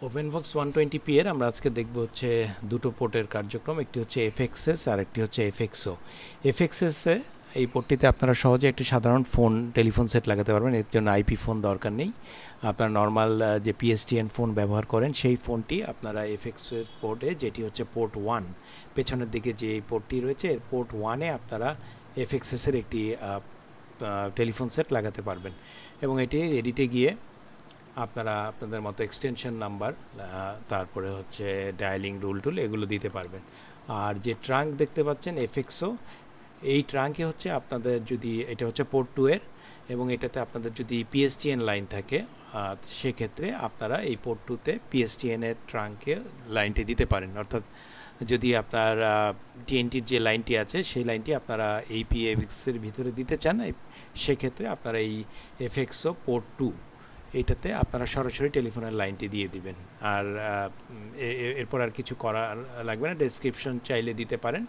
ওপেনবক্স 120p এর আমরা আজকে দেখব হচ্ছে দুটো পোর্টের কার্যক্রম। একটি হচ্ছে এফএক্সএস আর একটি হচ্ছে এফএক্সও। এফএক্সএসে এই পোর্টটিতে আপনারা সহজে একটি সাধারণ ফোন টেলিফোন সেট লাগাতে পারবেন। এর জন্য আইপি ফোন দরকার নেই। আপনার নর্মাল যে পিএসটিএন ফোন ব্যবহার করেন সেই ফোনটি আপনারা এফএক্সএস পোর্টে, যেটি হচ্ছে পোর্ট 1, পেছনের দিকে যে পোর্টটি রয়েছে এর পোর্ট 1-এ আপনারা এফএক্সএসের একটি টেলিফোন সেট লাগাতে পারবেন এবং এটি এডিটে গিয়ে আপনারা আপনাদের মতো এক্সটেনশন নাম্বার, তারপরে হচ্ছে ডায়ালিং রুল টুল এগুলো দিতে পারবেন। আর যে ট্রাঙ্ক দেখতে পাচ্ছেন এফএক্সও, এই ট্রাঙ্কে হচ্ছে আপনাদের যদি এটা হচ্ছে পোর্ট 2 এর এবং এটাতে আপনাদের যদি পিএসটিএন লাইন থাকে সেক্ষেত্রে আপনারা এই পোর্ট 2-তে পিএসটিএন এর ট্রাঙ্কে লাইনটি দিতে পারেন। অর্থাৎ যদি আপনার টিএনটির যে লাইনটি আছে সেই লাইনটি আপনারা এই পিএক্সের ভিতরে দিতে চান, সেক্ষেত্রে আপনারা এই এফএক্সও পোর্ট 2 এইটাতে আপনারা সরাসরি টেলিফোনের লাইনটি দিয়ে দিবেন। আর এরপর আর কিছু করা লাগবে না, ডেসক্রিপশন চাইলে দিতে পারেন।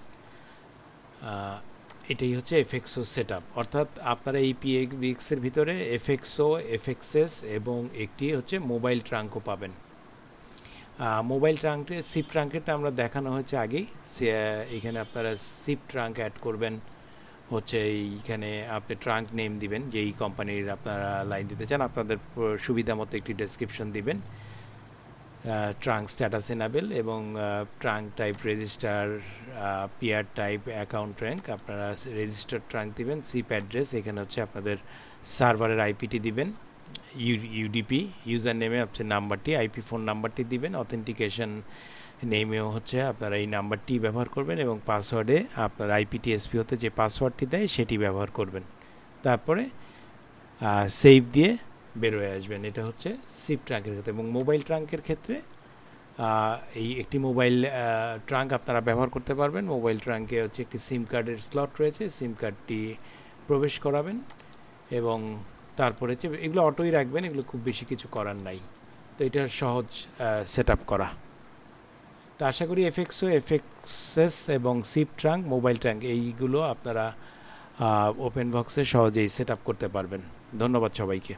এটাই হচ্ছে এফএক্সও সেট আপ। অর্থাৎ আপনারা এই পিএক্সের ভিতরে এফএক্সও, এফএক্সএস এবং একটি হচ্ছে মোবাইল ট্রাঙ্কও পাবেন। মোবাইল ট্রাঙ্কে সিপ ট্রাঙ্কেরটা আমরা দেখানো হয়েছে আগেই। এখানে আপনারা সিপ ট্রাঙ্ক অ্যাড করবেন, হচ্ছে এইখানে আপনি ট্রাঙ্ক নেম দিবেন, যেই কোম্পানির আপনারা লাইন দিতে চান, আপনাদের সুবিধা মতো একটি ডেসক্রিপশন দিবেন, ট্রাঙ্ক স্ট্যাটাস এনাবেল এবং trunk type register, peer type account rank, আপনারা রেজিস্টার ট্রাঙ্ক দিবেন, সিপ অ্যাড্রেস, এখানে হচ্ছে আপনাদের সার্ভারের আইপিটি দিবেন, ইউডিপি ইউজার নেমে হচ্ছে নাম্বারটি, আইপি ফোন নাম্বারটি দিবেন, অথেন্টিকেশন নেমেও হচ্ছে আপনারা এই নাম্বারটি ব্যবহার করবেন এবং পাসওয়ার্ডে আপনার আইপিটিএসপি হতে যে পাসওয়ার্ডটি দেয় সেটি ব্যবহার করবেন। তারপরে সেভ দিয়ে বেরোয় আসবেন। এটা হচ্ছে সিপ ট্রাঙ্কের ক্ষেত্রে। এবং মোবাইল ট্রাঙ্কের ক্ষেত্রে এই একটি মোবাইল ট্রাঙ্ক আপনারা ব্যবহার করতে পারবেন। মোবাইল ট্রাঙ্কে হচ্ছে একটি সিম কার্ডের স্লট রয়েছে, সিম কার্ডটি প্রবেশ করাবেন এবং তারপরে হচ্ছে এগুলো অটোই রাখবেন, এগুলো খুব বেশি কিছু করার নাই। তো এটা সহজ সেট আপ করা। তো আশা করি এফএক্সও, এফএক্সএস এবং সিপ ট্রাঙ্ক, মোবাইল ট্রাঙ্ক এইগুলো আপনারা ওপেনবক্সে সহজেই সেট আপ করতে পারবেন। ধন্যবাদ সবাইকে।